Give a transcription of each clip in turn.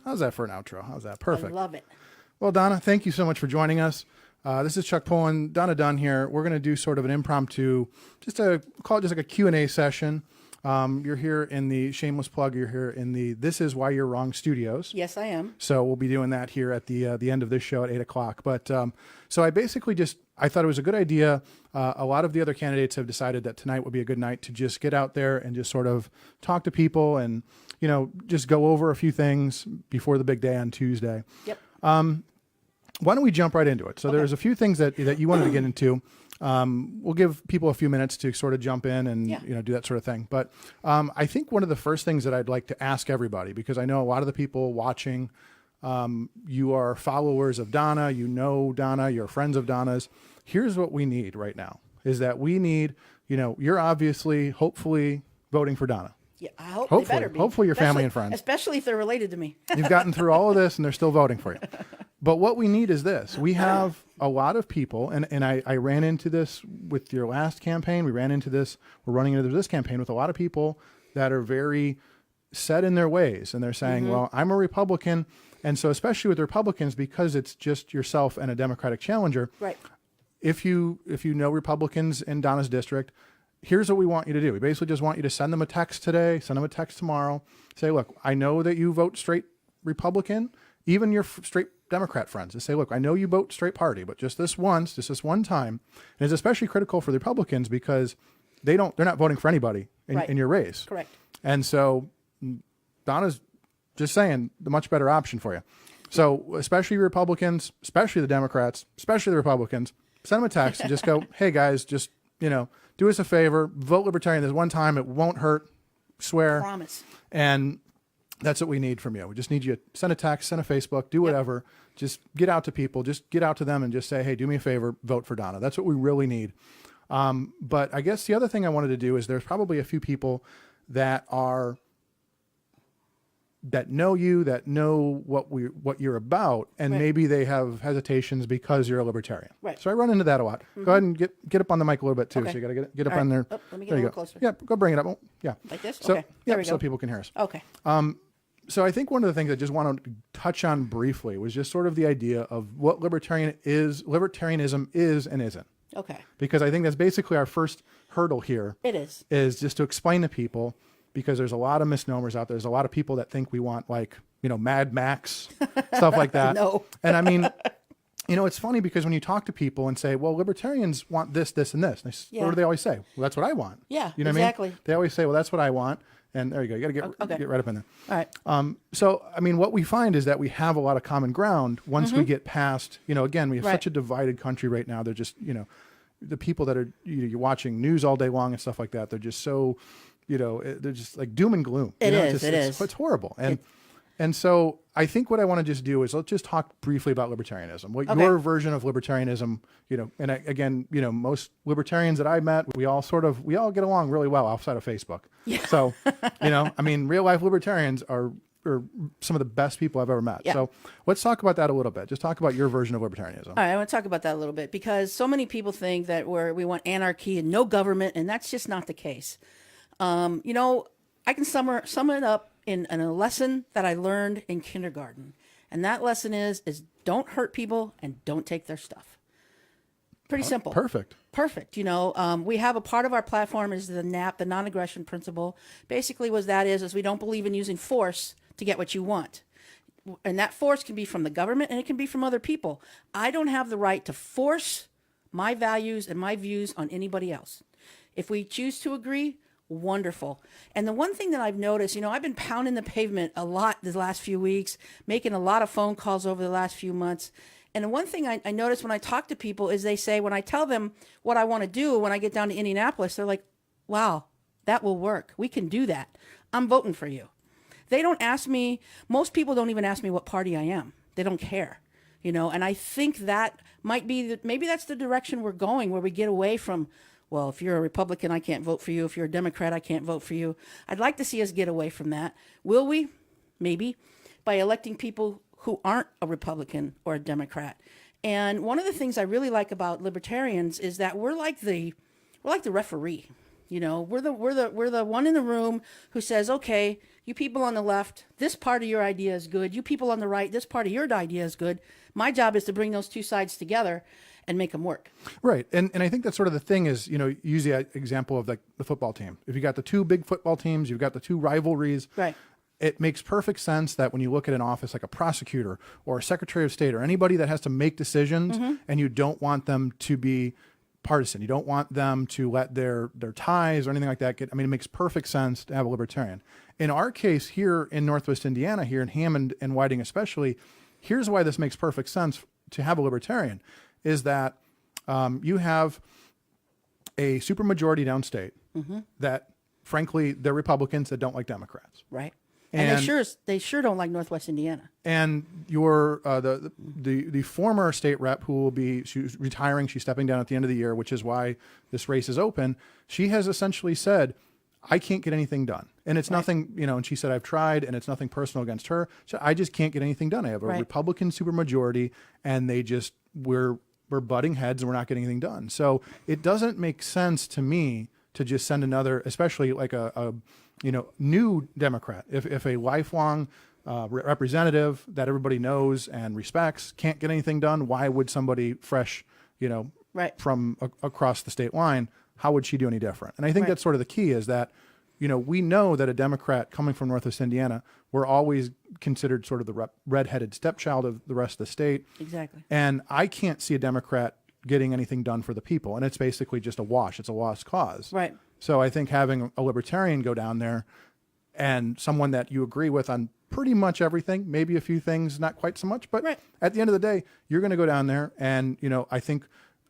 How's that for an outro? How's that? Perfect. I love it. Well, Donna, thank you so much for joining us. This is Chuck Pullen, Donna Dunn here. We're going to do sort of an impromptu, call it just like a Q&A session. You're here in the shameless plug. You're here in the This Is Why You're Wrong studios. Yes, I am. So we'll be doing that here at the end of this show at 8 o'clock. But so I basically I thought it was a good idea. A lot of the other candidates have decided that tonight would be a good night to just get out there and just sort of talk to people and, just go over a few things before the big day on Tuesday. Yep. Why don't we jump right into it? So there's a few things that you wanted to get into. We'll give people a few minutes to sort of jump in and do that sort of thing. But I think one of the first things that I'd like to ask everybody, because I know a lot of the people watching, you are followers of Donna, Donna, you're friends of Donna's. Here's what we need right now is that we need, you're obviously, hopefully voting for Donna. Yeah, I hope Hopefully, they better be. hopefully your family and friends. Especially if they're related to me. You've gotten through all of this and they're still voting for you. But what we need is this. We have a lot of people, and I ran into this with your last campaign. We're running into this campaign with a lot of people that are very set in their ways. And they're saying, well, I'm a Republican. And so especially with Republicans, because it's just yourself and a Democratic challenger. Right. If you know Republicans in Donna's district, here's what we want you to do. We basically just want you to send them a text today, send them a text tomorrow. Say, look, I know that you vote straight Republican, even your straight Democrat friends. Just say, look, I know you vote straight party, but just this one time. And it's especially critical for the Republicans because they're not voting for anybody in your race. Correct. And so Donna's just saying the much better option for you. So especially Republicans, especially the Democrats, especially the Republicans, send them a text and just go, hey guys, just, do us a favor, vote Libertarian this one time. It won't hurt. Swear. Promise. And that's what we need from you. We just need you to send a text, send a Facebook, do whatever. Just get out to people. Just get out to them and just say, hey, do me a favor, vote for Donna. That's what we really need. But I guess the other thing I wanted to do is there's probably a few people that know you, that know what you're about, and maybe they have hesitations because you're a libertarian. Right. So I run into that a lot. Go ahead and get up on the mic a little bit too. Okay. So you got to get up on there. Oh, let me get there a you little closer. Yeah, go bring it up. Oh, yeah. Like this? So, Okay. There we go. so people can hear us. Okay. So I think one of the things I just want to touch on briefly was just sort of the idea of what libertarianism is and isn't. Okay. Because I think that's basically our first hurdle here. It is. Is just to explain to people, because there's a lot of misnomers out there. There's a lot of people that think we want Mad Max, stuff like that. No. And I mean, it's funny because when you talk to people and say, well, libertarians want this, this, and this. What do they always say? Well, that's what I want. Yeah, you know exactly. What I mean? They always say, well, that's what I want. And there you go. You got to get right up in there. All right. So, I mean, what we find is that we have a lot of common ground once we get past, again, we have such a divided country right now. They're just, the people that are, you're watching news all day long and stuff like that. They're just so, they're just like doom and gloom. It is. It's horrible. And so I think what I want to just do is let's just talk briefly about libertarianism. What your version of libertarianism, and again, most libertarians that I've met, we all get along really well outside of Facebook. Yeah. So, I mean, real life libertarians are some of the best people I've ever met. Yeah. So let's talk about that a little bit. Just talk about your version of libertarianism. All right, I want to talk about that a little bit because so many people think that we want anarchy and no government, and that's just not the case. I can sum it up in a lesson that I learned in kindergarten. And that lesson is don't hurt people and don't take their stuff. Pretty simple. Perfect. We have a part of our platform is the NAP, the non-aggression principle. Basically what that is we don't believe in using force to get what you want. And that force can be from the government and it can be from other people. I don't have the right to force my values and my views on anybody else. If we choose to agree, wonderful. And the one thing that I've noticed, I've been pounding the pavement a lot the last few weeks, making a lot of phone calls over the last few months. And the one thing I notice when I talk to people is they say, when I tell them what I want to do when I get down to Indianapolis, they're like, wow, that will work. We can do that. I'm voting for you. They don't ask me, most people don't even ask me what party I am. They don't care, and I think that might be, maybe that's the direction we're going, where we get away from, well, if you're a Republican, I can't vote for you. If you're a Democrat, I can't vote for you. I'd like to see us get away from that. Will we? Maybe. By electing people who aren't a Republican or a Democrat. And one of the things I really like about libertarians is that we're like the referee. You know, we're the one in the room who says, okay, you people on the left, this part of your idea is good. You people on the right, this part of your idea is good. My job is to bring those two sides together and make them work. Right. And I think that's sort of the thing is, you know, use the example of like the football team. If you got the two big football teams, you've got the two rivalries. Right. It makes perfect sense that when you look at an office like a prosecutor or a secretary of state or anybody that has to make decisions and you don't want them to be partisan, you don't want them to let their ties or anything like that get, I mean, it makes perfect sense to have a libertarian. In our case here in Northwest Indiana, here in Hammond and Whiting especially, here's why this makes perfect sense to have a libertarian is that you have a supermajority downstate that, frankly, they're Republicans that don't like Democrats. Right. And they sure don't like Northwest Indiana. And your the former state rep who will be she's retiring, she's stepping down at the end of the year, which is why this race is open. She has essentially said, I can't get anything done. And it's nothing, you know, and she said, I've tried and it's nothing personal against her. So I just can't get anything done. I have a Republican supermajority and they just we're butting heads and we're not getting anything done. So it doesn't make sense to me to just send another, especially like a you know, new Democrat. If a lifelong representative that everybody knows and respects can't get anything done, why would somebody fresh, you know, from across the state line, how would she do any different? And I think that's sort of the key is that, you know, we know that a Democrat coming from Northwest Indiana, we're always considered sort of the redheaded stepchild of the rest of the state. Exactly. And I can't see a Democrat getting anything done for the people. And it's basically just a wash. It's a lost cause. Right. So I think having a libertarian go down there and someone that you agree with on pretty much everything, maybe a few things, not quite so much, but at the end of the day, you're going to go down there. And, you know, I think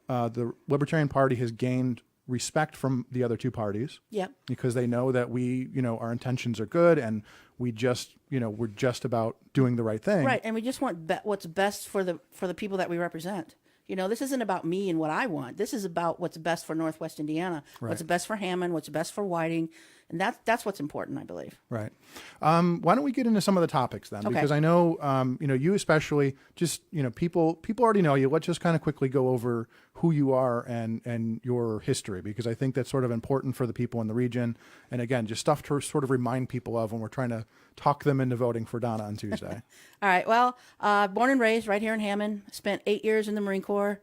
the Libertarian Party has gained respect from the other two parties. Yeah. Because they know that we, you know, our intentions are good and we just, you know, we're just about doing the right thing. Right. And we just want what's best for the people that we represent. You know, this isn't about me and what I want. This is about what's best for Northwest Indiana, what's best for Hammond, what's best for Whiting. And that's what's important, I believe. Right. Why don't we get into some of the topics then? Okay. Because I know, you know, you especially just, you know, people already know you. Let's just kind of quickly go over who you are and your history, because I think that's sort of important for the people in the region. And again, just stuff to sort of remind people of when we're trying to talk them into voting for Donna on Tuesday. All right. Well, born and raised right here in Hammond, spent 8 years in the Marine Corps,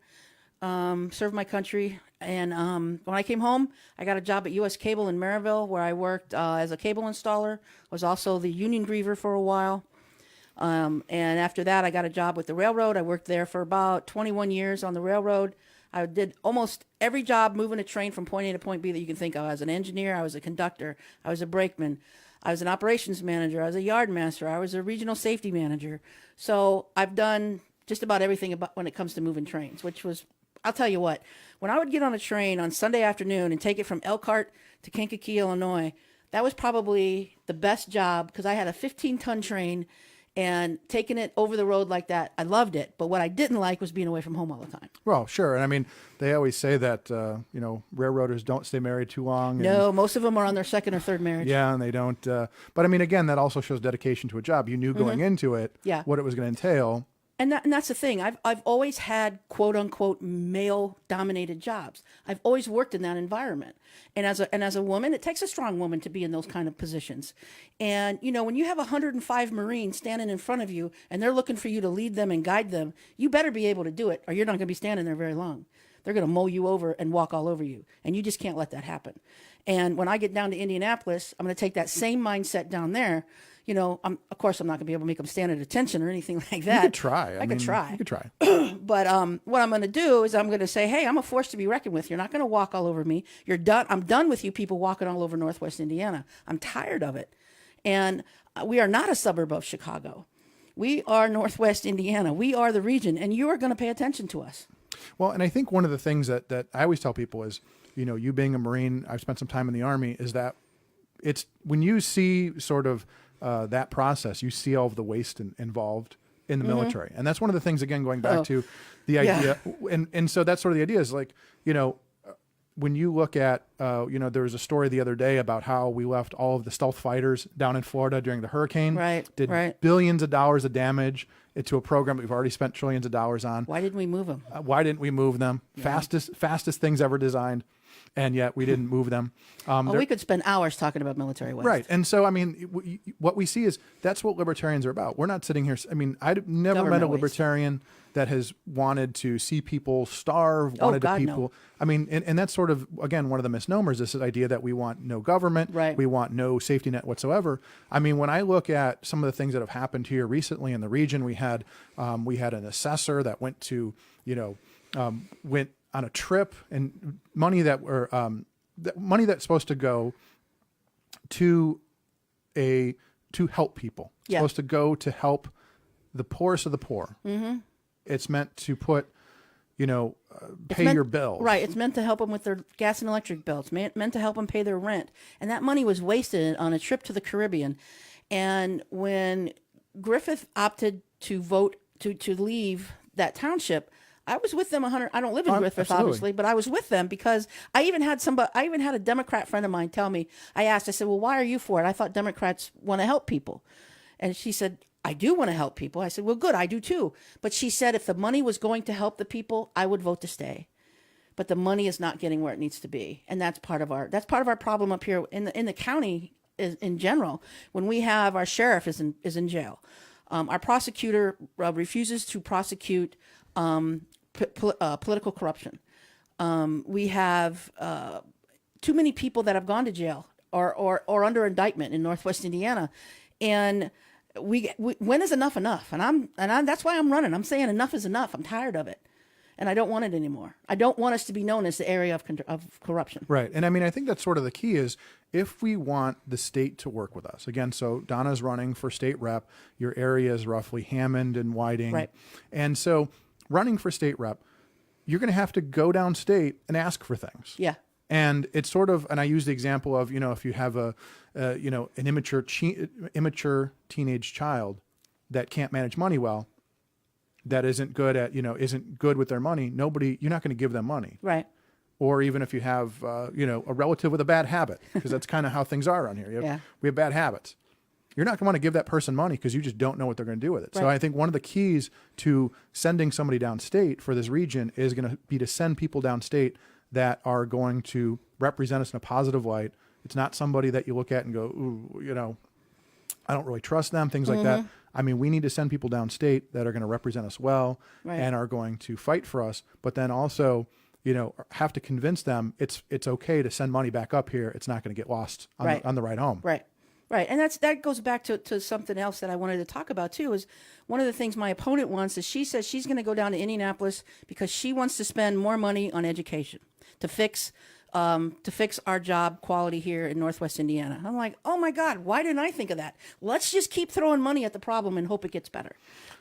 served my country. And when I came home, I got a job at U.S. Cable in Maryville, where I worked as a cable installer, was also the union griever for a while. And after that, I got a job with the railroad. I worked there for about 21 years on the railroad. I did almost every job moving a train from point A to point B that you can think of. I was an engineer, I was a conductor, I was a brakeman, I was an operations manager, I was a yard master, I was a regional safety manager. So I've done just about everything about when it comes to moving trains, which was, I'll tell you what, when I would get on a train on Sunday afternoon and take it from Elkhart to Kankakee, Illinois, that was probably the best job, because I had a 15-ton train, and taking it over the road like that, I loved it. But what I didn't like was being away from home all the time. Well, sure. And I mean, they always say that, you know, railroaders don't stay married too long. No, most of them are on their second or third marriage. Yeah, and they don't. But I mean, again, that also shows dedication to a job. You knew going into it what it was going to entail. And that's the thing. I've always had quote unquote male dominated jobs. I've always worked in that environment. And as a woman, it takes a strong woman to be in those kind of positions. And you know, when you have 105 Marines standing in front of you and they're looking for you to lead them and guide them, you better be able to do it, or you're not going to be standing there very long. They're going to mow you over and walk all over you. And you just can't let that happen. And when I get down to Indianapolis, I'm going to take that same mindset down there. You know, of course, I'm not going to be able to make them stand at attention or anything like that. You could try. I mean, try. You could try. But what I'm going to do is I'm going to say, hey, I'm a force to be reckoned with. You're not going to walk all over me. You're done. I'm done with you people walking all over Northwest Indiana. I'm tired of it. And we are not a suburb of Chicago. We are Northwest Indiana. We are the region, and you are going to pay attention to us. Well, and I think one of the things that I always tell people is, you know, you being a Marine, I've spent some time in the Army, is that it's when you see sort of that process, you see all of the waste involved in the military. And that's one of the things, again, going back to the idea. And so that's sort of the idea is like, you know, when you look at, you know, there was a story the other day about how we left all of the stealth fighters down in Florida during the hurricane. Did billions of dollars of damage to a program that we've already spent trillions of dollars on. Why didn't we move them? Why didn't we move them? Yeah. Fastest things ever designed. and yet we didn't move them. We could spend hours talking about military waste. Right. And so, I mean, what we see is that's what libertarians are about. We're not sitting here. I mean, I've never met a libertarian that has wanted to see people starve, wanted to people. No. I mean, and that's sort of, again, one of the misnomers, this idea that we want no government, right. we want no safety net whatsoever. I mean, when I look at some of the things that have happened here recently in the region, we had an assessor that went to, went on a trip, and money money that's supposed to go to help people. It's supposed to go to help the poorest of the poor. Mm-hmm. It's meant to put, pay your bills. Right. It's meant to help them with their gas and electric bills. Meant to help them pay their rent. And that money was wasted on a trip to the Caribbean. And when Griffith opted to vote to leave that township, I was with them 100. I don't live in Griffith, obviously, but I was with them because I even had a Democrat friend of mine tell me. I said, well, why are you for it? I thought Democrats want to help people. And she said, I do want to help people. I said, well, good, I do too. But she said, if the money was going to help the people, I would vote to stay. But the money is not getting where it needs to be, and that's part of our problem up here in the county in general. When we have our sheriff is in jail, our prosecutor refuses to prosecute political corruption. We have too many people that have gone to jail or under indictment in Northwest Indiana, and we when is enough? And that's why I'm running. I'm saying enough is enough. I'm tired of it, and I don't want it anymore. I don't want us to be known as the area of corruption. Right, and I mean, I think that's sort of the key is if we want the state to work with us again. So Donna's running for state rep. Your area is roughly Hammond and Whiting, right? And so running for state rep, you're going to have to go downstate and ask for things. Yeah. And it's sort of, and I use the example of, if you have an immature teenage child that can't manage money well, that isn't good at, isn't good with their money, you're not going to give them money. Right. Or even if you have, a relative with a bad habit, because that's kind of how things are around here. We have bad habits. You're not going to want to give that person money because you just don't know what they're going to do with it. Right. So I think one of the keys to sending somebody downstate for this region is going to be to send people downstate that are going to represent us in a positive light. It's not somebody that you look at and go, ooh, I don't really trust them, things like that. I mean, we need to send people downstate that are going to represent us well and are going to fight for us, but then also, have to convince them it's okay to send money back up here. It's not going to get lost on the ride home. Right. Right. And that goes back to something else that I wanted to talk about too, is one of the things my opponent wants is she says she's going to go down to Indianapolis because she wants to spend more money on education to fix our job quality here in Northwest Indiana. I'm like, oh my God, why didn't I think of that? Let's just keep throwing money at the problem and hope it gets better.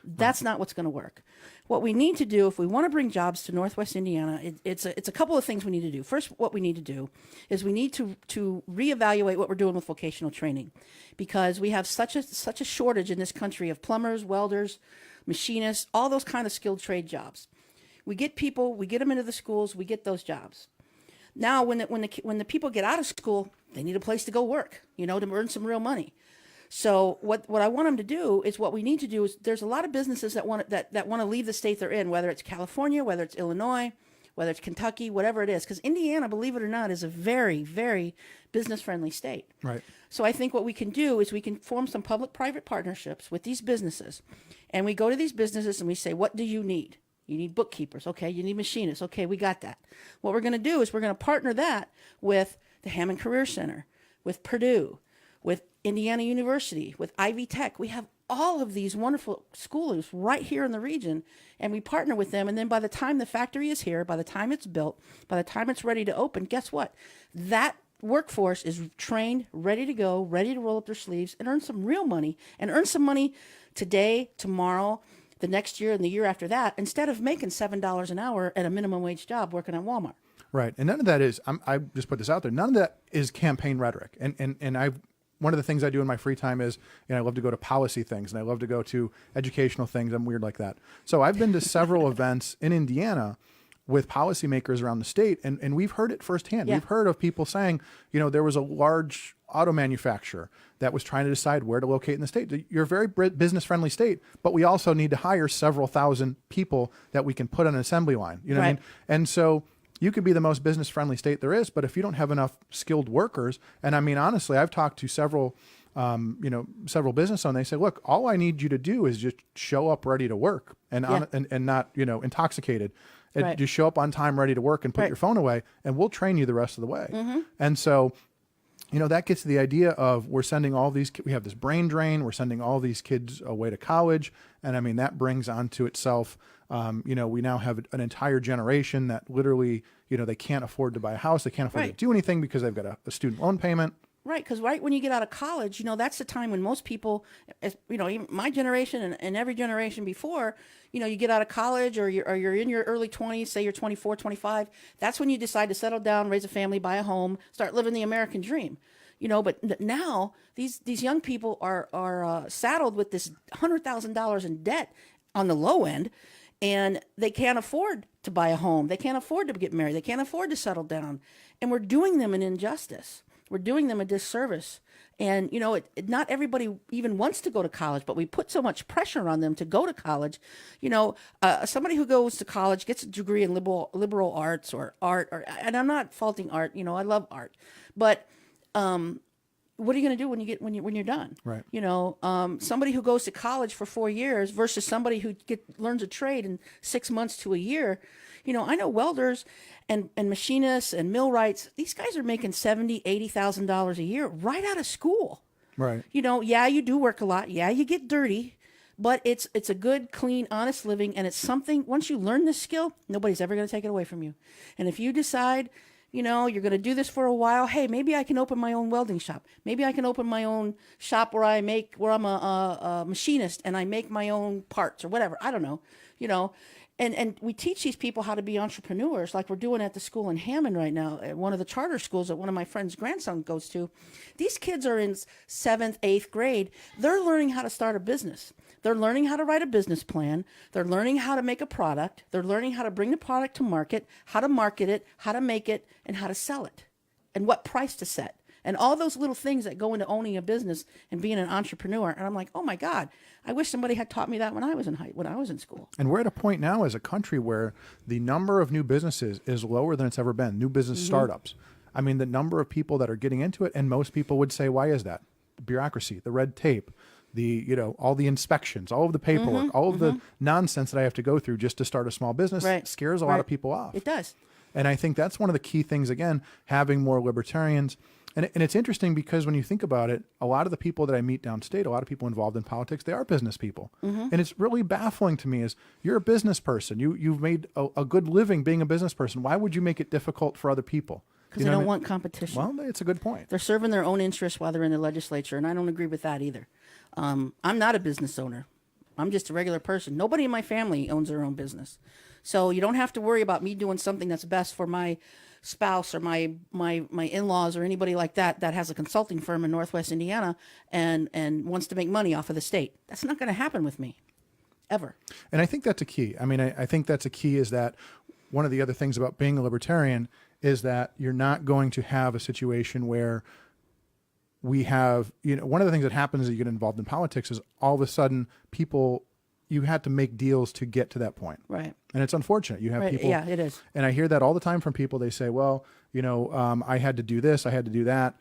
That's not what's going to work. What we need to do, if we want to bring jobs to Northwest Indiana, it's a couple of things we need to do. First, what we need to do is we need to reevaluate what we're doing with vocational training, because we have such a shortage in this country of plumbers, welders, machinists, all those kind of skilled trade jobs. We get people, we get them into the schools, we get those jobs. Now, when the people get out of school, they need a place to go work, to earn some real money. So what I want them to do is what we need to do is there's a lot of businesses that want to leave the state they're in, whether it's California, whether it's Illinois, whether it's Kentucky, whatever it is, because Indiana, believe it or not, is a very, very business-friendly state. Right. So I think what we can do is we can form some public-private partnerships with these businesses, and we go to these businesses and we say, what do you need? You need bookkeepers. Okay. You need machinists. Okay. We got that. What we're going to do is we're going to partner that with the Hammond Career Center, with Purdue, with Indiana University, with Ivy Tech. We have all of these wonderful schools right here in the region, and we partner with them. And then by the time the factory is here, by the time it's built, by the time it's ready to open, guess what? That workforce is trained, ready to go, ready to roll up their sleeves and earn some real money, and earn some money today, tomorrow, the next year, and the year after that, instead of making $7 an hour at a minimum wage job working at Walmart. Right. And none of that is, I just put this out there, none of that is campaign rhetoric. And one of the things I do in my free time is, I love to go to policy things, and I love to go to educational things. I'm weird like that. So I've been to several events in Indiana with policymakers around the state, and we've heard it firsthand. Yeah. We've heard of people saying, there was a large auto manufacturer that was trying to decide where to locate in the state. You're a very business-friendly state, but we also need to hire several thousand people that we can put on an assembly line. You know what I mean? And so you could be the most business friendly state there is, but if you don't have enough skilled workers, and I mean, honestly, I've talked to several business owners, they say, look, all I need you to do is just show up ready to work and not, intoxicated. Right. Just show up on time, ready to work, and put your phone away, and we'll train you the rest of the way. And so, that gets to the idea of we have this brain drain, we're sending all these kids away to college. And I mean, that brings onto itself, we now have an entire generation that literally, they can't afford to buy a house. They can't afford to do anything because they've got a student loan payment. Right, because right when you get out of college, that's the time when most people, even my generation and every generation before, you get out of college or you're in your early 20s, say you're 24, 25, that's when you decide to settle down, raise a family, buy a home, start living the American dream. But now these young people are saddled with this $100,000 in debt on the low end, and they can't afford to buy a home. They can't afford to get married. They can't afford to settle down. And we're doing them an injustice. We're doing them a disservice. And, not everybody even wants to go to college, but we put so much pressure on them to go to college. Somebody who goes to college gets a degree in liberal arts or art, and I'm not faulting art. I love art. But what are you going to do when you're done? Right. Somebody who goes to college for 4 years versus somebody who learns a trade in 6 months to a year. I know welders and machinists and millwrights. These guys are making $70,000, $80,000 a year right out of school. Right. You do work a lot. Yeah, you get dirty, but it's a good, clean, honest living, and it's something. Once you learn this skill, nobody's ever going to take it away from you. And if you decide, you're going to do this for a while, hey, maybe I can open my own welding shop. Maybe I can open my own shop where I'm a machinist and I make my own parts or whatever. I don't know. And we teach these people how to be entrepreneurs, like we're doing at the school in Hammond right now, at one of the charter schools that one of my friend's grandson goes to. These kids are in 7th, 8th grade. They're learning how to start a business. They're learning how to write a business plan. They're learning how to make a product. They're learning how to bring the product to market, how to market it, how to make it, and how to sell it, and what price to set. And all those little things that go into owning a business and being an entrepreneur. And I'm like, oh my God, I wish somebody had taught me that when I was in school. And we're at a point now as a country where the number of new businesses is lower than it's ever been. New business startups. I mean, the number of people that are getting into it, and most people would say, why is that? The bureaucracy, the red tape, all the inspections, all of the paperwork, all of the nonsense that I have to go through just to start a small business scares a lot of people off. It does. And I think that's one of the key things, again, having more libertarians. And it's interesting because when you think about it, a lot of the people that I meet downstate, a lot of people involved in politics, they are business people. And it's really baffling to me is you're a business person. You've made a good living being a business person. Why would you make it difficult for other people? Because they don't want competition. Well, it's a good point. They're serving their own interests while they're in the legislature, and I don't agree with that either. I'm not a business owner. I'm just a regular person. Nobody in my family owns their own business. So you don't have to worry about me doing something that's best for my spouse or my in-laws or anybody like that has a consulting firm in Northwest Indiana and wants to make money off of the state. That's not going to happen with me, ever. And I think that's a key. I mean, I think that's a key is that one of the other things about being a libertarian is that you're not going to have a situation where we have, one of the things that happens as you get involved in politics is all of a sudden you had to make deals to get to that point. Right. And it's unfortunate. You have people. Yeah, it is. And I hear that all the time from people. They say, well, I had to do this, I had to do that.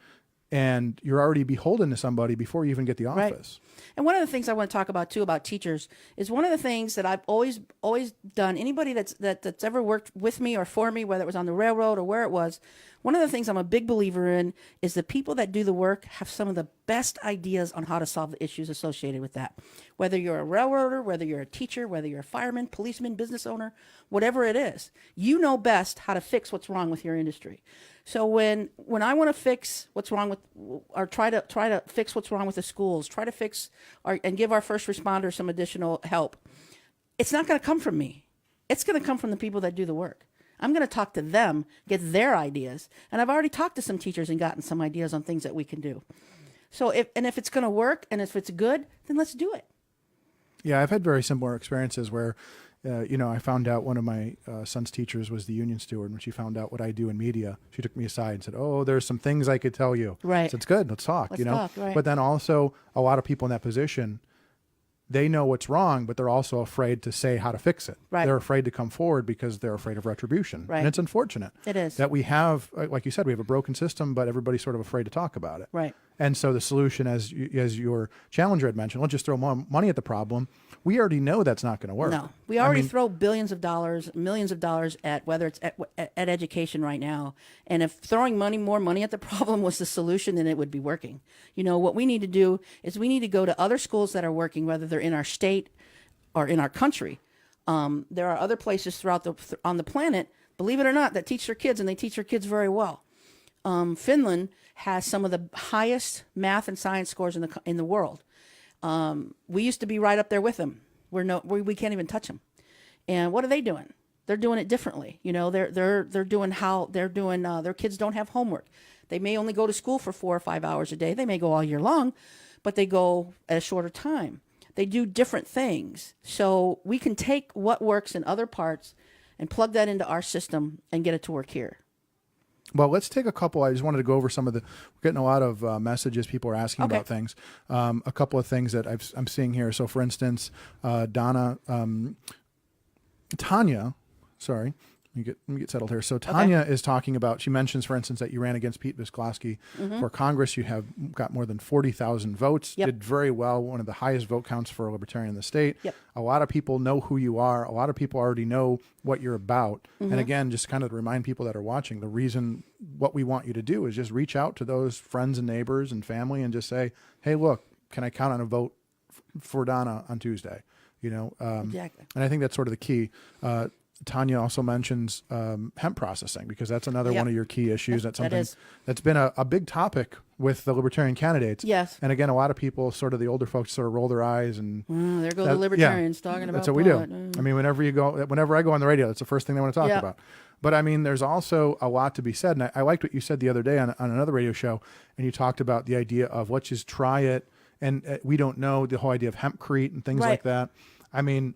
And you're already beholden to somebody before you even get the office. Right. And one of the things I want to talk about too about teachers is one of the things that I've always done. Anybody that's ever worked with me or for me, whether it was on the railroad or where it was, one of the things I'm a big believer in is the people that do the work have some of the best ideas on how to solve the issues associated with that. Whether you're a railroader, whether you're a teacher, whether you're a fireman, policeman, business owner, whatever it is, you know best how to fix what's wrong with your industry. So when I want to fix what's wrong with, or try to fix what's wrong with the schools, try to fix and give our first responders some additional help, it's not going to come from me. It's going to come from the people that do the work. I'm going to talk to them, get their ideas, and I've already talked to some teachers and gotten some ideas on things that we can do. So if it's going to work and if it's good, then let's do it. Yeah, I've had very similar experiences where, I found out one of my son's teachers was the union steward. When she found out what I do in media, she took me aside and said, "Oh, there's some things I could tell you." Right. So it's good. Let's talk. Let's talk, right. But then also a lot of people in that position, they know what's wrong, but they're also afraid to say how to fix it. Right. They're afraid to come forward because they're afraid of retribution. Right. And it's unfortunate. It is. That we have, like you said, we have a broken system, but everybody's sort of afraid to talk about it. Right. And so the solution, as your challenger had mentioned, let's just throw more money at the problem. We already know that's not going to work. No, we already throw billions of dollars, millions of dollars at whether it's at education right now. And if throwing more money at the problem was the solution, then it would be working. You know, what we need to do is we need to go to other schools that are working, whether they're in our state or in our country. There are other places throughout on the planet, believe it or not, that teach their kids, and they teach their kids very well. Finland has some of the highest math and science scores in the world. We used to be right up there with them. We can't even touch them. And what are they doing? They're doing it differently. You know, they're doing their kids don't have homework. They may only go to school for 4 or 5 hours a day. They may go all year long, but they go at a shorter time. They do different things. So we can take what works in other parts and plug that into our system and get it to work here. Well, let's take a couple. I just wanted to go over some of we're getting a lot of messages. People are asking about things. A couple of things that I'm seeing here. So for instance, Tanya, sorry, let me get settled here. So Tanya is talking about, she mentions, for instance, that you ran against Pete Visklosky for Congress. You have got more than 40,000 votes, did very well, one of the highest vote counts for a libertarian in the state. Yep. A lot of people know who you are. A lot of people already know what you're about. And again, just kind of to remind people that are watching, the reason what we want you to do is just reach out to those friends and neighbors and family and just say, hey, look, can I count on a vote for Donna on Tuesday? You know, Exactly. And I think that's sort of the key. Tanya also mentions hemp processing, because that's another one of your key issues. That's something that's been a big topic with the libertarian candidates. Yes. And again, a lot of people, sort of the older folks, sort of roll their eyes and there go the libertarians talking about that's what we do. I mean, whenever I go on the radio, that's the first thing they want to talk about. But I mean, there's also a lot to be said. And I liked what you said the other day on another radio show, and you talked about the idea of let's just try it. And we don't know the whole idea of hempcrete and things like that. I mean,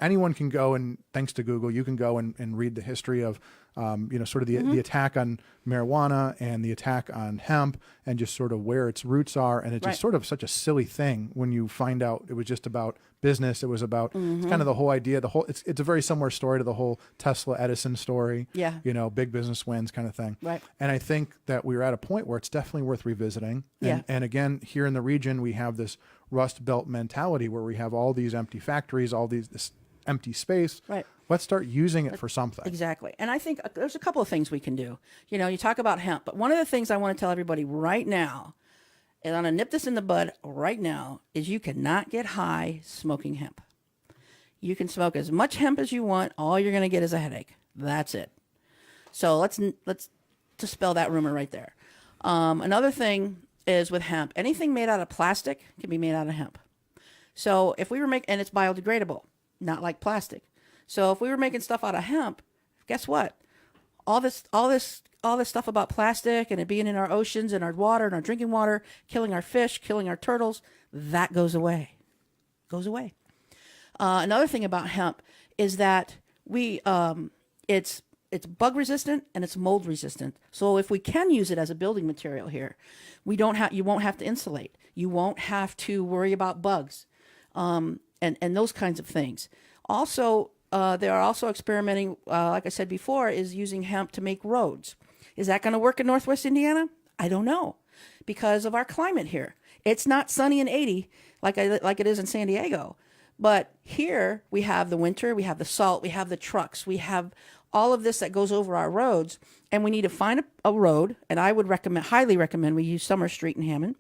anyone can go, and thanks to Google, you can go and read the history of, sort of the attack on marijuana and the attack on hemp, and just sort of where its roots are. And it's just sort of such a silly thing when you find out it was just about business. It was about it's kind of the whole idea. It's a very similar story to the whole Tesla Edison story. Yeah. You know, big business wins kind of thing. Right. And I think that we're at a point where it's definitely worth revisiting. And again, here in the region, we have this Rust Belt mentality where we have all these empty factories, this empty space. Right. Let's start using it for something. Exactly. And I think there's a couple of things we can do. You know, you talk about hemp, but one of the things I want to tell everybody right now, and I'm going to nip this in the bud right now, is you cannot get high smoking hemp. You can smoke as much hemp as you want. All you're going to get is a headache. That's it. So let's dispel that rumor right there. Another thing is with hemp, anything made out of plastic can be made out of hemp. So if we were and it's biodegradable, not like plastic. So if we were making stuff out of hemp, guess what? All this stuff about plastic and it being in our oceans and our water and our drinking water, killing our fish, killing our turtles, that goes away. Another thing about hemp is that it's bug resistant and it's mold resistant. So if we can use it as a building material here, you won't have to insulate. You won't have to worry about bugs, and those kinds of things. Also, they are also experimenting, like I said before, is using hemp to make roads. Is that going to work in Northwest Indiana? I don't know, because of our climate here. It's not sunny and 80 like it is in San Diego. But here we have the winter, we have the salt, we have the trucks, we have all of this that goes over our roads, and we need to find a road. And I would highly recommend we use Summer Street in Hammond,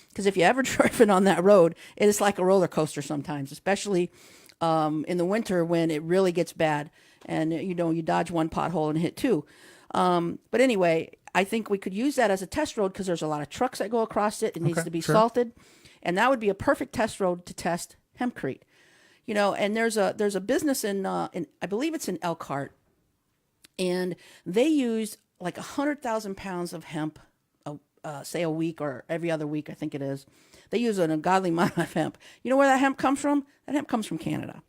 because if you ever driven on that road, it is like a roller coaster sometimes, especially in the winter when it really gets bad, and you dodge one pothole and hit two. But anyway, I think we could use that as a test road, because there's a lot of trucks that go across it. It needs to be salted, and that would be a perfect test road to test hempcrete. You know, and there's a business in I believe it's in Elkhart, and they use like 100,000 pounds of hemp, say a week or every other week, I think it is. They use an ungodly amount of hemp. You know where that hemp comes from? That hemp comes from Canada.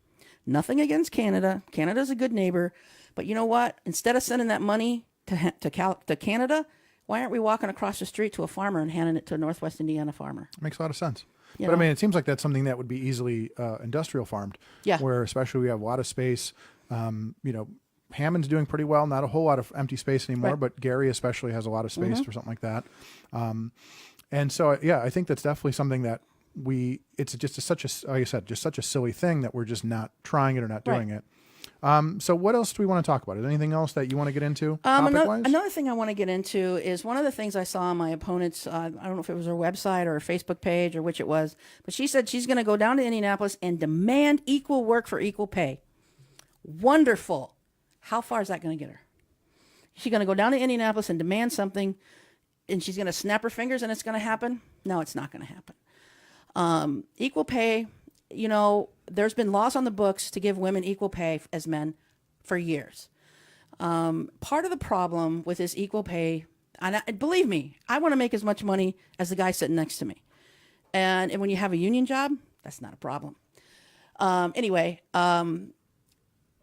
Nothing against Canada. Canada's a good neighbor. But you know what? Instead of sending that money to Canada, why aren't we walking across the street to a farmer and handing it to a Northwest Indiana farmer? Makes a lot of sense. You But I know? mean, it seems like that's something that would be easily industrial farmed. Yeah. Where especially we have a lot of space. You know, Hammond's doing pretty well. Not a whole lot of empty space anymore, Right. but Gary especially has a lot of space or something like that. And so, yeah, I think that's definitely something that it's just such a, like I said, just such a silly thing that we're just not trying it or not doing it. So what else do we want to talk about? Is there anything else that you want to get into topic-wise? Another thing I want to get into is one of the things I saw on my opponent's, I don't know if it was her website or her Facebook page or which it was, but she said she's going to go down to Indianapolis and demand equal work for equal pay. Wonderful. How far is that going to get her? She's going to go down to Indianapolis and demand something, and she's going to snap her fingers and it's going to happen? No, it's not going to happen. Equal pay, you know, there's been laws on the books to give women equal pay as men for years. Part of the problem with this equal pay, and believe me, I want to make as much money as the guy sitting next to me. And when you have a union job, that's not a problem.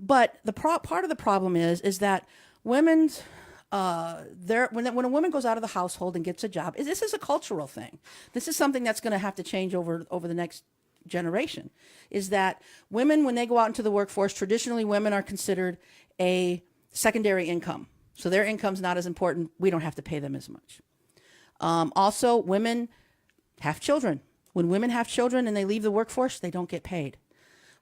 But the part of the problem is that women's when a woman goes out of the household and gets a job, this is a cultural thing. This is something that's going to have to change over the next generation. Is that women, when they go out into the workforce, traditionally women are considered a secondary income, so their income's not as important. We don't have to pay them as much. Also, women have children. When women have children and they leave the workforce, they don't get paid.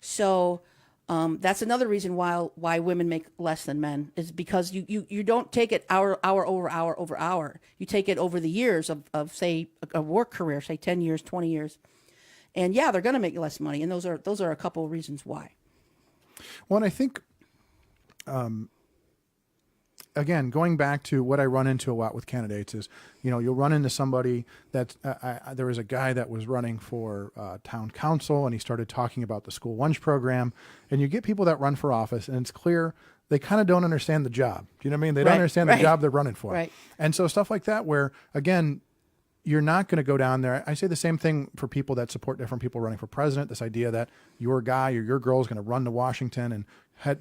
So that's another reason why women make less than men, is because you don't take it hour over hour over hour. You take it over the years of say a work career, say 10 years, 20 years. And yeah, they're going to make less money. And those are a couple of reasons why. Well, and I think, again, going back to what I run into a lot with candidates is, you know, you'll run into somebody that there was a guy that was running for town council, and he started talking about the school lunch program, and you get people that run for office, and it's clear they kind of don't understand the job. Do you know what I mean? They don't understand the job they're running for. Right. And so stuff like that, where again, you're not going to go down there. I say the same thing for people that support different people running for president. This idea that your guy or your girl is going to run to Washington and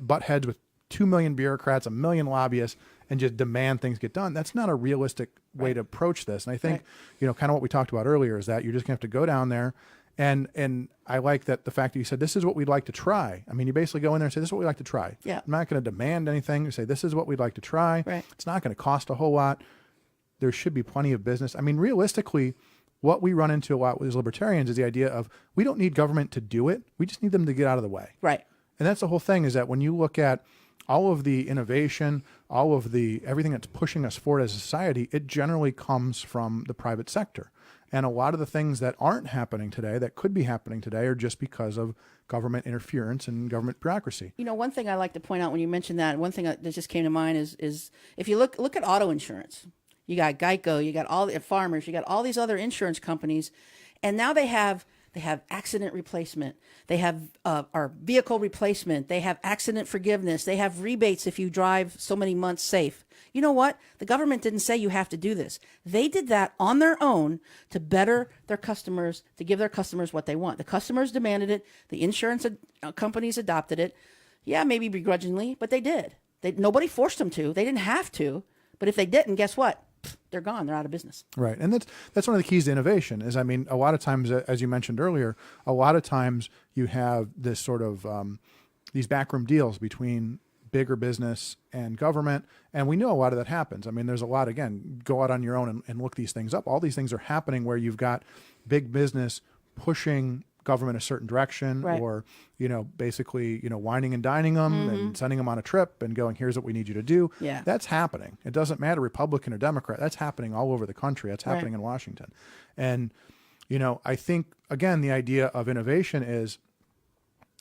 butt heads with 2 million bureaucrats, 1 million lobbyists, and just demand things get done. That's not a realistic way to approach this. And I think, you know, kind of what we talked about earlier is that you're just going to have to go down there. And I like that the fact that you said, this is what we'd like to try. I mean, you basically go in there and say, this is what we'd like to try. Yeah. I'm not going to demand anything. You say, this is what we'd like to try. Right. It's not going to cost a whole lot. There should be plenty of business. I mean, realistically, what we run into a lot with libertarians is the idea of, we don't need government to do it. We just need them to get out of the way. Right. And that's the whole thing, is that when you look at all of the innovation, all of the everything that's pushing us forward as a society, it generally comes from the private sector. And a lot of the things that aren't happening today, that could be happening today, are just because of government interference and government bureaucracy. You know, one thing I like to point out when you mentioned that, one thing that just came to mind is if you look at auto insurance. You got Geico, you got all the Farmers, you got all these other insurance companies, and now they have accident replacement, they have our vehicle replacement, they have accident forgiveness, they have rebates if you drive so many months safe. You know what? The government didn't say you have to do this. They did that on their own to better their customers, to give their customers what they want. The customers demanded it. The insurance companies adopted it. Yeah, maybe begrudgingly, but they did. Nobody forced them to. They didn't have to. But if they didn't, guess what? They're gone. They're out of business. Right. And that's one of the keys to innovation is, I mean, a lot of times, as you mentioned earlier, a lot of times you have this sort of these backroom deals between bigger business and government. And we know a lot of that happens. I mean, there's a lot, again, go out on your own and look these things up. All these things are happening where you've got big business pushing government a certain direction, or, you know, basically, you know, whining and dining them and sending them on a trip and going, here's what we need you to do. Yeah. That's happening. It doesn't matter Republican or Democrat. That's happening all over the country. That's happening in Washington. And, you know, I think, again, the idea of innovation is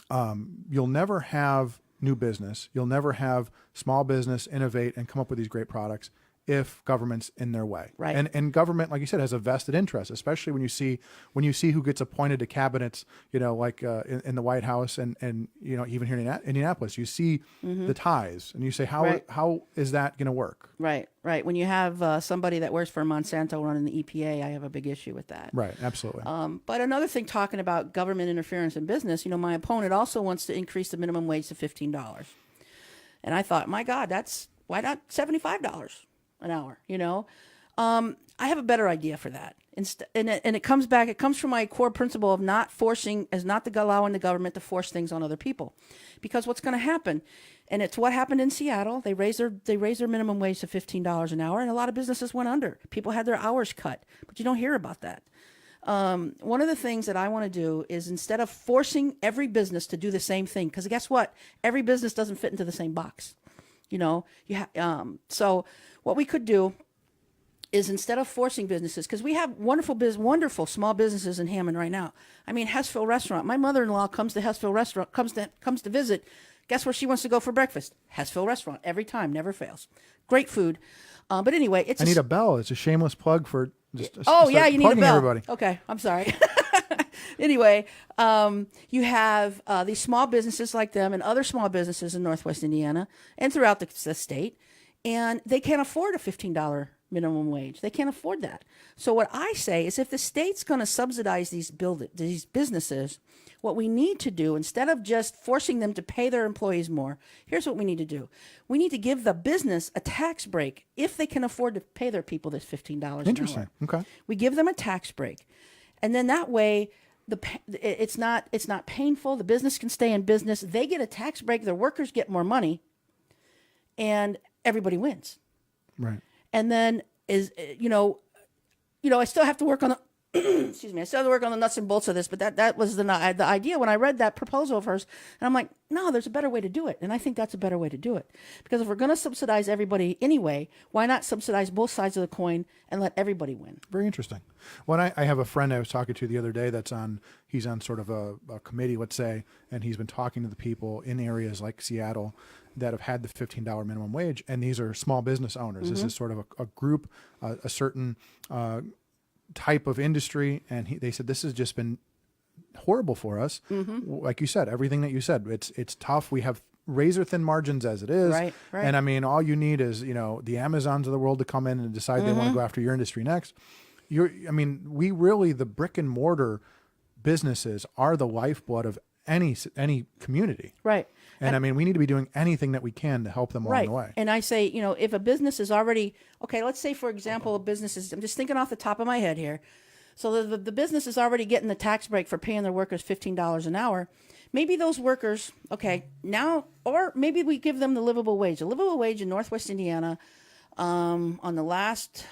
you'll never have new business. You'll never have small business innovate and come up with these great products if government's in their way. Right. And government, like you said, has a vested interest, especially when you see who gets appointed to cabinets, you know, like in the White House and you know, even here in Indianapolis, you see the ties and you say, how is that going to work? Right. When you have somebody that works for Monsanto running the EPA, I have a big issue with that. Right. Absolutely. But another thing, talking about government interference in business, you know, my opponent also wants to increase the minimum wage to $15. And I thought, my God, why not $75 an hour, you know? I have a better idea for that. And it comes back, it comes from my core principle of not allowing the government to force things on other people. Because what's going to happen, and it's what happened in Seattle, they raised their minimum wage to $15 an hour, and a lot of businesses went under. People had their hours cut, but you don't hear about that. One of the things that I want to do is, instead of forcing every business to do the same thing, because guess what? Every business doesn't fit into the same box. So what we could do is, instead of forcing businesses, because we have wonderful small businesses in Hammond right now. I mean, Hessville Restaurant. My mother-in-law comes to Hessville Restaurant, comes to visit. Guess where she wants to go for breakfast? Hessville Restaurant, every time, never fails. Great food. But anyway, I need a bell. It's a shameless plug for just. You need a bell. Everybody. Okay, I'm sorry. Anyway, you have these small businesses like them and other small businesses in Northwest Indiana and throughout the state, and they can't afford a $15 minimum wage. They can't afford that. So what I say is, if the state's going to subsidize these businesses, what we need to do, instead of just forcing them to pay their employees more, here's what we need to do. We need to give the business a tax break if they can afford to pay their people this $15 an hour. Interesting. Okay. We give them a tax break. And then that way, it's not painful. The business can stay in business. They get a tax break. Their workers get more money, and everybody wins. Right. And then I still have to work on the excuse me. I still have to work on the nuts and bolts of this, but that was the idea when I read that proposal of hers. And I'm like, no, there's a better way to do it. And I think that's a better way to do it. Because if we're going to subsidize everybody anyway, why not subsidize both sides of the coin and let everybody win? Very interesting. Well, I have a friend I was talking to the other day he's on sort of a committee, let's say, and he's been talking to the people in areas like Seattle that have had the $15 minimum wage, and these are small business owners. Mm-hmm. This is sort of a group, a certain type of industry, and they said this has just been horrible for us. Mm-hmm. Like you said, everything that you said, it's tough. We have razor thin margins as it is, right. And I mean, all you need is the Amazons of the world to come in and decide mm-hmm. they want to go after your industry next. The brick and mortar businesses are the lifeblood of any community, right? And I mean, we need to be doing anything that we can to help them along the way. And I say, if a business is already, okay, let's say, for example, I'm just thinking off the top of my head here. So the business is already getting the tax break for paying their workers $15 an hour. Maybe those workers, or maybe we give them the livable wage. The livable wage in Northwest Indiana, on the last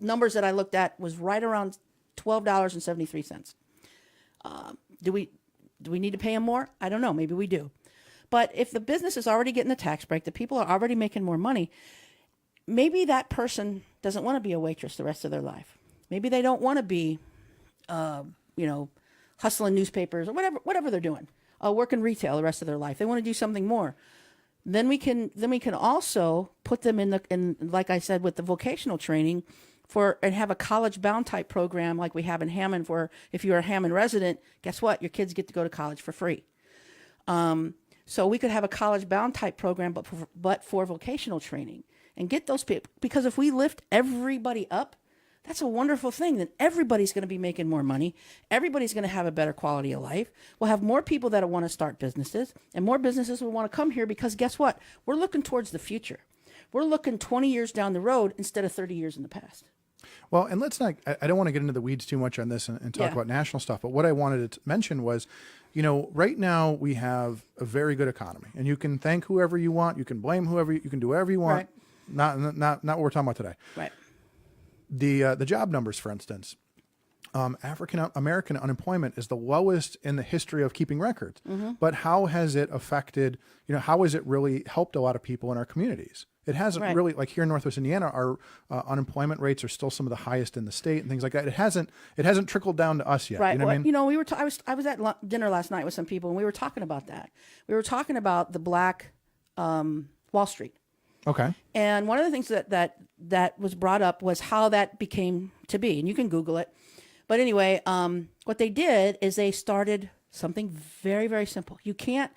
numbers that I looked at, was right around $12.73. Do we need to pay them more? I don't know. Maybe we do. But if the business is already getting the tax break, the people are already making more money, maybe that person doesn't want to be a waitress the rest of their life. Maybe they don't want to be, hustling newspapers or whatever they're doing, working retail the rest of their life. They want to do something more. Then we can also put them in like I said, with the vocational training, and have a college-bound type program like we have in Hammond, where if you're a Hammond resident, guess what? Your kids get to go to college for free. So we could have a college-bound type program, but for vocational training, and get those people. Because if we lift everybody up, that's a wonderful thing. Then everybody's going to be making more money. Everybody's going to have a better quality of life. We'll have more people that want to start businesses, and more businesses will want to come here, because guess what? We're looking towards the future. We're looking 20 years down the road instead of 30 years in the past. Well, and I don't want to get into the weeds too much on this and talk about national stuff, but what I wanted to mention was, right now we have a very good economy, and you can thank whoever you want. You can blame whoever, you can do whatever you want. Right. Not what we're talking about today. Right. The job numbers, for instance, African American unemployment is the lowest in the history of keeping records. Mm-hmm. But how has it affected, how has it really helped a lot of people in our communities? It hasn't really, like here in Northwest Indiana, our unemployment rates are still some of the highest in the state and things like that. It hasn't trickled down to us yet. Right. What I mean? I was at dinner last night with some people, and we were talking about that. We were talking about the Black Wall Street. Okay. And one of the things that was brought up was how that became to be, and you can Google it. But anyway, what they did is they started something very, very simple. You can't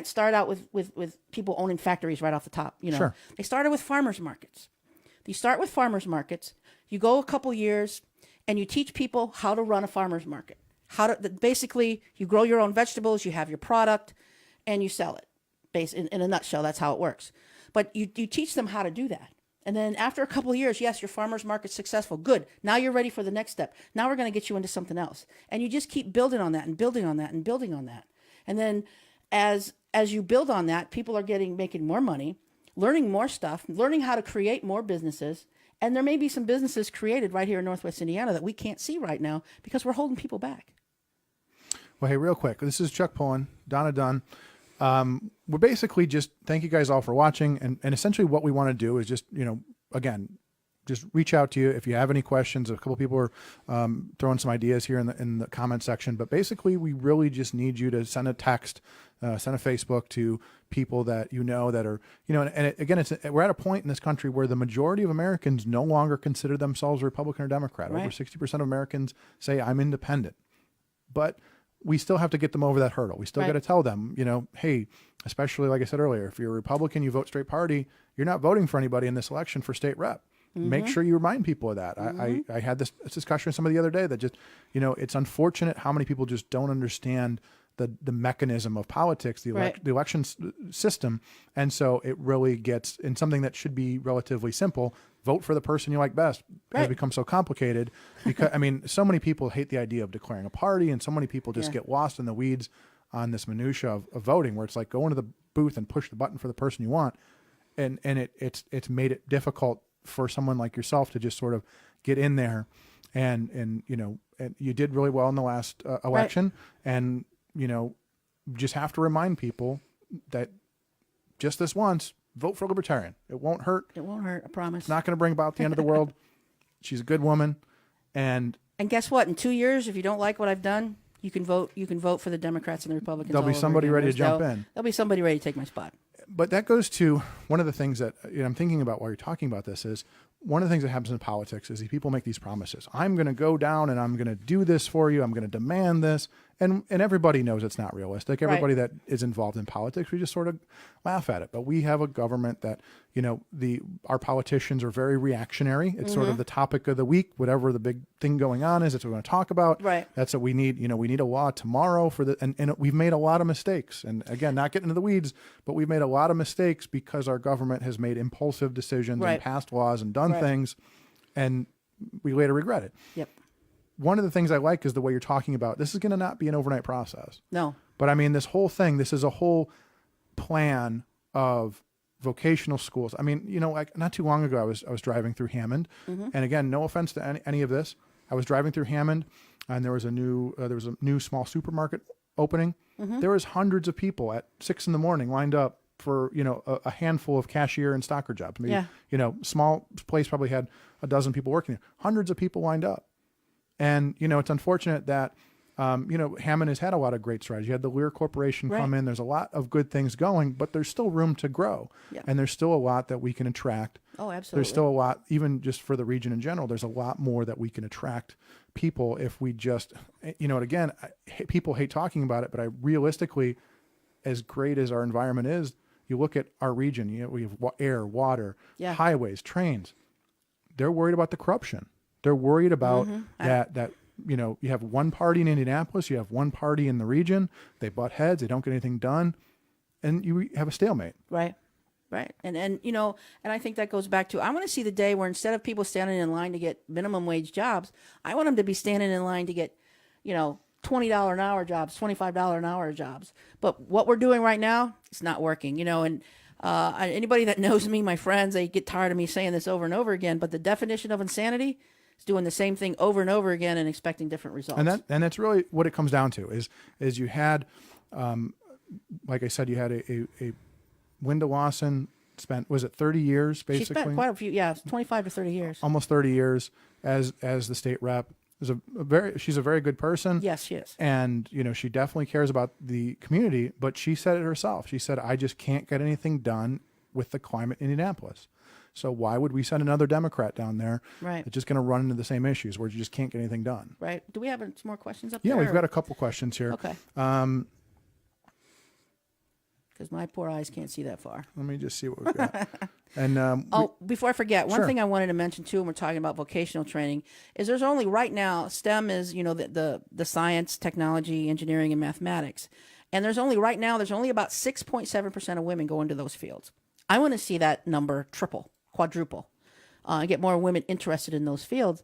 start out with people owning factories right off the top. Sure. They started with farmers markets. You start with farmers markets. You go a couple years, and you teach people how to run a farmers market. Basically, you grow your own vegetables, you have your product, and you sell it. In a nutshell, that's how it works. But you teach them how to do that. And then after a couple of years, yes, your farmer's market's successful. Good. Now you're ready for the next step. Now we're going to get you into something else. And you just keep building on that and building on that and building on that. And then as you build on that, people are making more money, learning more stuff, learning how to create more businesses. And there may be some businesses created right here in Northwest Indiana that we can't see right now because we're holding people back. Well, hey, real quick, this is Chuck Pullen, Donna Dunn. We're basically just thank you guys all for watching. And essentially what we want to do is just, again, just reach out to you if you have any questions. A couple of people are throwing some ideas here in the comment section. But basically, we really just need you to send a text, send a Facebook to people that that are, again, we're at a point in this country where the majority of Americans no longer consider themselves Republican or Democrat. Right. Over 60% of Americans say, I'm independent. But we still have to get them over that hurdle. We still got to tell them, hey, especially like I said earlier, if you're a Republican, you vote straight party, you're not voting for anybody in this election for state rep. Mm-hmm. Make sure you remind people of that. Mm-hmm. I had this discussion with somebody the other day that just, it's unfortunate how many people just don't understand the mechanism of politics, the election system. And so it really gets in something that should be relatively simple. Vote for the person you like best has become so complicated because, so many people hate the idea of declaring a party, and so many people just get lost in the weeds on this minutia of voting, where it's like go into the booth and push the button for the person you want. And it's made it difficult for someone like yourself to just sort of get in there and you did really well in the last election. And, just have to remind people that just this once, vote for a Libertarian. It won't hurt. It won't hurt, I promise. It's not going to bring about the end of the world. She's a good woman. And guess what? In 2 years, if you don't like what I've done, you can vote for the Democrats and the Republicans. There'll be somebody ready to jump in. There'll be somebody ready to take my spot. But that goes to one of the things that I'm thinking about while you're talking about this is one of the things that happens in politics is people make these promises. I'm going to go down and I'm going to do this for you. I'm going to demand this. And everybody knows it's not realistic. Everybody that is involved in politics, we just sort of laugh at it. But we have a government that, our politicians are very reactionary. It's sort of the topic of the week, whatever the big thing going on is, that's what we're going to talk about. Right. That's what we need. We need a law tomorrow and we've made a lot of mistakes. And again, not getting into the weeds, but we've made a lot of mistakes because our government has made impulsive decisions and passed laws and done things, and we later regret it. Yep. One of the things I like is the way you're talking about, this is going to not be an overnight process. No. But this whole thing, this is a whole plan of vocational schools. Like not too long ago, I was driving through Hammond, and again, no offense to any of this. I was driving through Hammond, and there was a new small supermarket opening. There was hundreds of people at 6 a.m. lined up for, a handful of cashier and stocker jobs. Maybe, small place probably had a dozen people working there. Hundreds of people lined up. And, it's unfortunate that, Hammond has had a lot of great strides. You had the Lear Corporation come in. There's a lot of good things going, but there's still room to grow. Yeah. And there's still a lot that we can attract. Oh, absolutely. There's still a lot, even just for the region in general, there's a lot more that we can attract people if we just, again, people hate talking about it, but realistically, as great as our environment is, you look at our region, we have air, water, highways, trains. They're worried about the corruption. They're worried about that you have one party in Indianapolis, you have one party in the region, they butt heads, they don't get anything done, and you have a stalemate. Right. And I think that goes back to, I want to see the day where instead of people standing in line to get minimum wage jobs, I want them to be standing in line to get, $20 an hour jobs, $25 an hour jobs. But what we're doing right now, it's not working, and anybody that knows me, my friends, they get tired of me saying this over and over again, but the definition of insanity is doing the same thing over and over again and expecting different results. And that's really what it comes down to is you had, like I said, you had a Linda Lawson spent, was it 30 years basically? She spent quite a few, 25 to 30 years. Almost 30 years as the state rep. She's a very good person. Yes, she is. And, she definitely cares about the community, but she said it herself. She said, I just can't get anything done with the climate in Indianapolis. So why would we send another Democrat down there? Right. That's just going to run into the same issues where you just can't get anything done. Right. Do we have some more questions up there? Yeah, we've got a couple questions here. Okay. Because my poor eyes can't see that far. Let me just see what we've got. And before I forget, one Sure. thing I wanted to mention too, when we're talking about vocational training, is there's only right now, STEM is, the science, technology, engineering, and mathematics. And there's only about 6.7% of women go into those fields. I want to see that number triple, quadruple. get more women interested in those fields.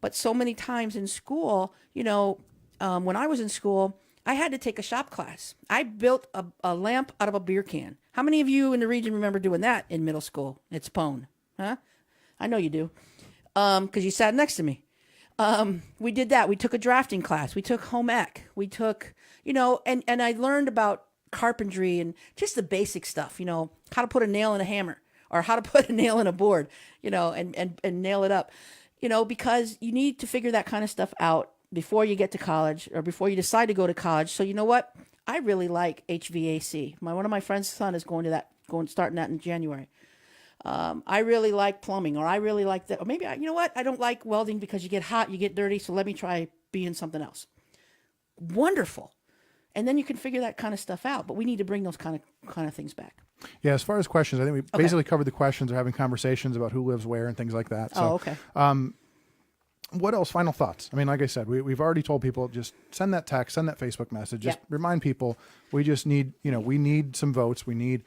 But so many times in school, when I was in school, I had to take a shop class. I built a lamp out of a beer can. How many of you in the region remember doing that in middle school? It's Pone, huh? I know you do, because you sat next to me. We did that. We took a drafting class. We took home ec. We took, and I learned about carpentry and just the basic stuff, how to put a nail in a hammer or how to put a nail in a board, and nail it up, because you need to figure that kind of stuff out before you get to college or before you decide to go to college. So you know what? I really like HVAC. One of my friend's son is starting that in January. I really like plumbing, or I really like that. Or maybe, I don't like welding because you get hot, you get dirty. So let me try being something else. Wonderful. And then you can figure that kind of stuff out. But we need to bring those kind of things back. Yeah, as far as questions, I think we basically covered the questions. Or having conversations about who lives where and things like that. So, okay. What else? Final thoughts. I mean, like I said, we've already told people, just send that text, send that Facebook message. Just remind people, we just need, we need some votes. We need,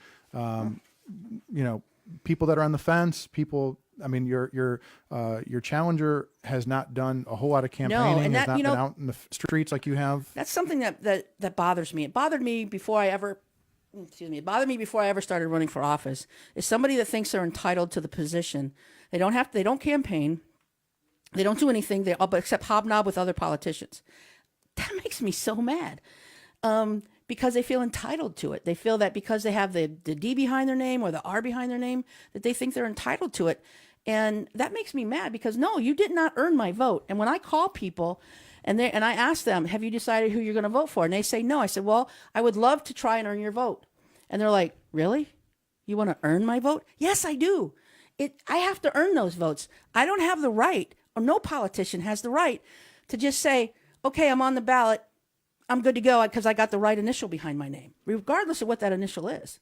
people that are on the fence. People. I mean, your challenger has not done a whole lot of campaigning. And has not been out in the streets like you have. That's something that bothers me. It bothered me before I ever. It bothered me before I ever started running for office. Is somebody that thinks they're entitled to the position. They don't campaign. They don't do anything. They all but except hobnob with other politicians. That makes me so mad. Because they feel entitled to it. They feel that because they have the D behind their name or the R behind their name, that they think they're entitled to it. And that makes me mad because no, you did not earn my vote. And when I call people and I ask them, have you decided who you're going to vote for? And they say no. I said, well, I would love to try and earn your vote. And they're like, really? You want to earn my vote? Yes, I do. I have to earn those votes. I don't have the right, or no politician has the right to just say, okay, I'm on the ballot. I'm good to go because I got the right initial behind my name, regardless of what that initial is.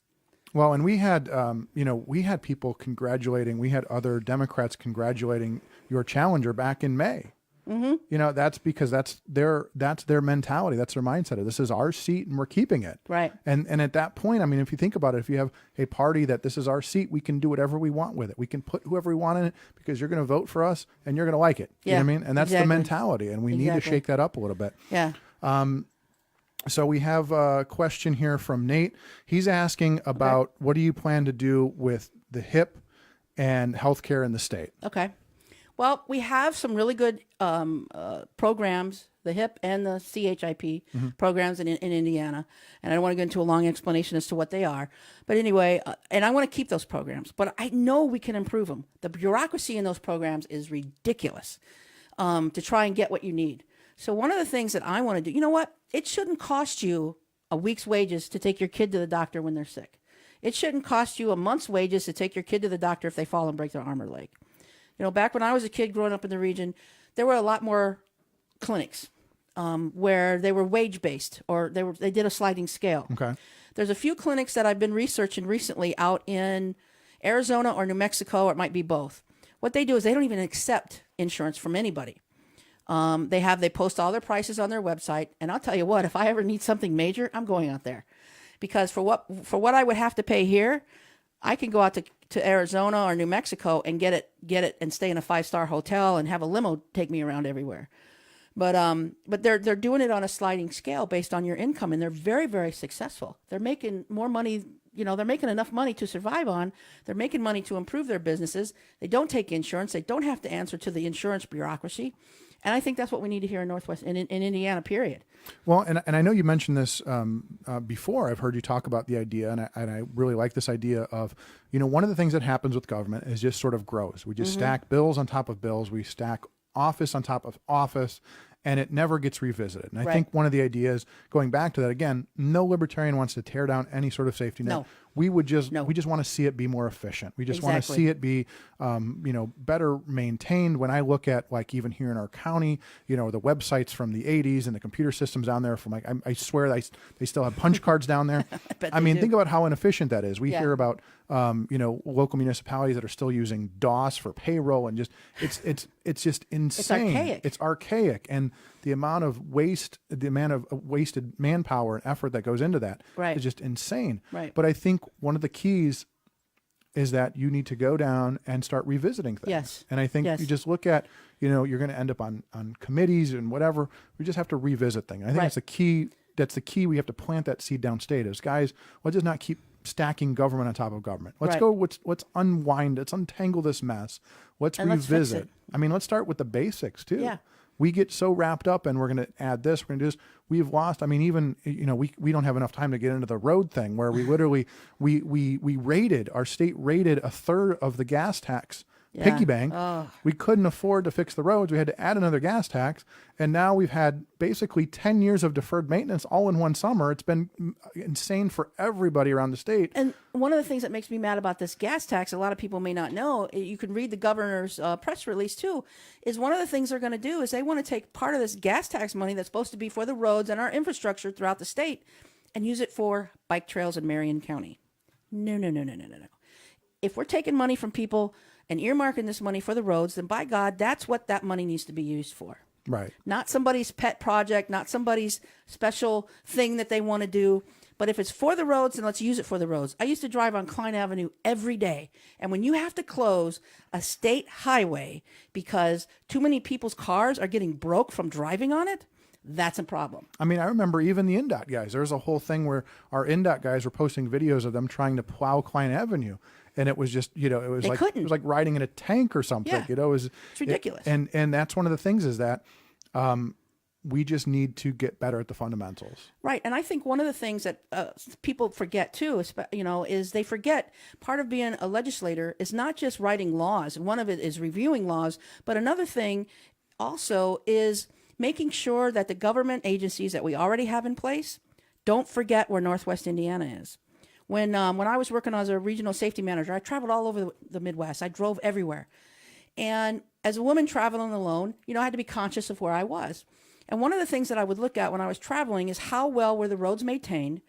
Well, and we had, we had people congratulating. We had other Democrats congratulating your challenger back in May. Mm-hmm. That's because that's their mentality. That's their mindset. This is our seat, and we're keeping it. Right. And at that point, I mean, if you think about it, if you have a party that this is our seat, we can do whatever we want with it. We can put whoever we want in it because you're going to vote for us and you're going to like it. Yeah. You know what I mean? And that's the mentality, and we need to shake that up a little bit. Yeah. So we have a question here from Nate. He's asking about what do you plan to do with the HIP and healthcare in the state? Okay. Well, we have some really good programs, the HIP and the CHIP programs in Indiana. And I don't want to go into a long explanation as to what they are. But anyway, and I want to keep those programs. But I know we can improve them. The bureaucracy in those programs is ridiculous to try and get what you need. So one of the things that I want to do, you know what? It shouldn't cost you a week's wages to take your kid to the doctor when they're sick. It shouldn't cost you a month's wages to take your kid to the doctor if they fall and break their arm or leg. Back when I was a kid growing up in the region, there were a lot more clinics where they were wage-based or they did a sliding scale. Okay. There's a few clinics that I've been researching recently out in Arizona or New Mexico, or it might be both. What they do is they don't even accept insurance from anybody. They post all their prices on their website, and I'll tell you what, if I ever need something major, I'm going out there, because for what I would have to pay here, I can go out to Arizona or New Mexico and get it and stay in a 5-star hotel and have a limo take me around everywhere. But they're doing it on a sliding scale based on your income, and they're very, very successful. They're making more money. They're making enough money to survive on. They're making money to improve their businesses. They don't take insurance. They don't have to answer to the insurance bureaucracy. And I think that's what we need to hear in in Indiana, period. Well, and I know you mentioned this before. I've heard you talk about the idea, and I really like this idea of, one of the things that happens with government is just sort of grows. We just stack bills on top of bills. We stack office on top of office, and it never gets revisited. And I think one of the ideas, going back to that again, no libertarian wants to tear down any sort of safety net. No. We just want to see it be more efficient. We just want to see it be, better maintained. When I look at, like, even here in our county, the websites from the 80s and the computer systems down there from, like, I swear they still have punch cards down there. I mean, think about how inefficient that is. We hear about, local municipalities that are still using DOS for payroll, and just, it's just insane. It's archaic. It's archaic. And the amount of wasted manpower and effort that goes into that is just insane. Right. But I think one of the keys is that you need to go down and start revisiting things. Yes. And I think Yes. you just look at, you're going to end up on committees and whatever. We just have to revisit things. I think Right. that's the key. That's the key. We have to plant that seed downstate is, guys, let's just not keep stacking government on top of government. Let's Right. go, let's unwind, let's untangle this mess. Let's And let's fix revisit. it. I mean, let's start with the basics too. Yeah. We get so wrapped up and we're going to add this, we're going to do this. We've lost, I mean, even, we don't have enough time to get into the road thing where we literally, our state rated a third of the gas tax piggy bank. We couldn't afford to fix the roads. We had to add another gas tax. And now we've had basically 10 years of deferred maintenance all in one summer. It's been insane for everybody around the state. And one of the things that makes me mad about this gas tax, a lot of people may not know, you can read the governor's press release too, is one of the things they're going to do is they want to take part of this gas tax money that's supposed to be for the roads and our infrastructure throughout the state and use it for bike trails in Marion County. No. If we're taking money from people and earmarking this money for the roads, then by God, that's what that money needs to be used for. Right. Not somebody's pet project, not somebody's special thing that they want to do. But if it's for the roads, then let's use it for the roads. I used to drive on Klein Avenue every day. And when you have to close a state highway because too many people's cars are getting broke from driving on it, that's a problem. I mean, I remember even the NDOT guys. There was a whole thing where our NDOT guys were posting videos of them trying to plow Klein Avenue. And it was just, it was like riding in a tank or something. Yeah. It's ridiculous. And that's one of the things is that we just need to get better at the fundamentals. Right. And I think one of the things that people forget too, is they forget part of being a legislator is not just writing laws. One of it is reviewing laws. But another thing also is making sure that the government agencies that we already have in place don't forget where Northwest Indiana is. When I was working as a regional safety manager, I traveled all over the Midwest. I drove everywhere. And as a woman traveling alone, I had to be conscious of where I was. And one of the things that I would look at when I was traveling is how well were the roads maintained?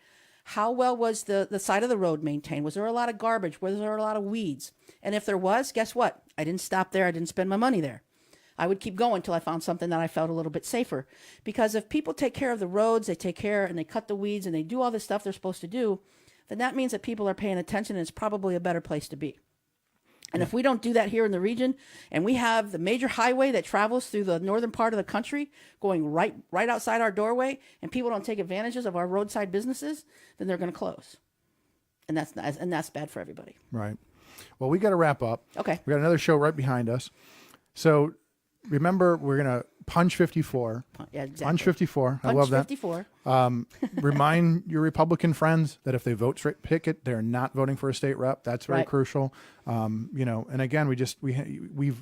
How well was the side of the road maintained? Was there a lot of garbage? Was there a lot of weeds? And if there was, guess what? I didn't stop there. I didn't spend my money there. I would keep going until I found something that I felt a little bit safer. Because if people take care of the roads, they take care and they cut the weeds and they do all this stuff they're supposed to do, then that means that people are paying attention and it's probably a better place to be. And if we don't do that here in the region, and we have the major highway that travels through the northern part of the country going right outside our doorway, and people don't take advantages of our roadside businesses, then they're going to close. And that's bad for everybody. Right. Well, we got to wrap up. Okay. We got another show right behind us. So remember, we're going to Punch 54. Yeah, exactly. Punch 54. I Punch love that. 54. Remind your Republican friends that if they vote straight picket, they're not voting for a state rep. That's very crucial. And again,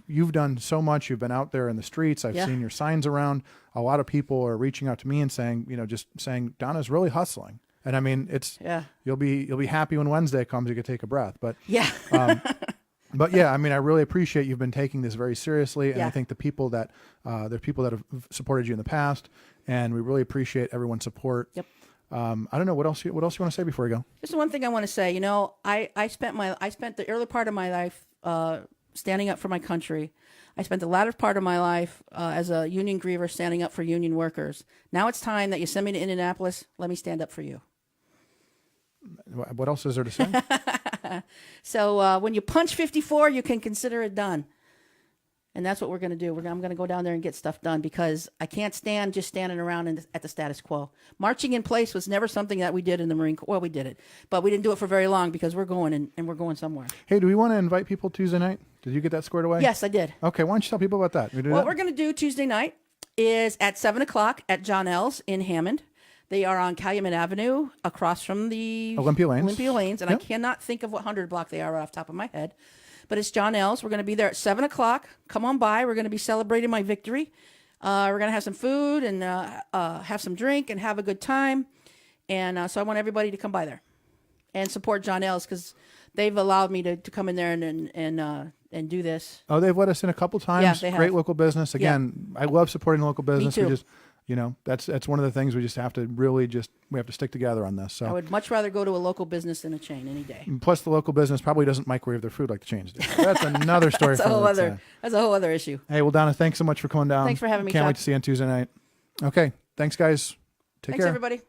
you've done so much. You've been out there in the streets. I've seen your signs around. A lot of people are reaching out to me and saying, just saying Donna's really hustling. And I mean, you'll be happy when Wednesday comes. You can take a breath. But yeah. But yeah, I mean, I really appreciate you've been taking this very seriously, and I think the people that there are people that have supported you in the past, and we really appreciate everyone's support. Yep. I don't know what else you want to say before we go. Just one thing I want to say. I spent the early part of my life standing up for my country. I spent the latter part of my life as a union griever standing up for union workers. Now it's time that you send me to Indianapolis. Let me stand up for you. What else is there to say? So when you punch 54, you can consider it done. And that's what we're going to do. I'm going to go down there and get stuff done because I can't stand just standing around at the status quo. Marching in place was never something that we did in the Marine Corps. Well, we did it, but we didn't do it for very long because we're going and we're going somewhere. Hey, do we want to invite people Tuesday night? Did you get that squared away? Yes, I did. Okay, why don't you tell people about that? What we're going to do Tuesday night is at 7 o'clock at John L's in Hammond. They are on Calumet Avenue across from the Olympia Lanes. And I cannot think of what 100 block they are right off the top of my head. But it's John L's. We're going to be there at 7 o'clock. Come on by. We're going to be celebrating my victory. We're going to have some food and have some drink and have a good time. And so I want everybody to come by there and support John L's because they've allowed me to come in there and do this. Oh, they've let us in a couple times. Yeah, they have. Great local business. Again, I love supporting local business. Me too. We just, that's one of the things we just have to really we have to stick together on this. So I would much rather go to a local business than a chain any day. Plus, the local business probably doesn't microwave their food like the chains do. That's another story. That's a whole other issue. Hey, well, Donna, thanks so much for coming down. Thanks for having me. Can't wait to see you on Tuesday night. Okay, thanks, guys. Take care. Thanks, everybody.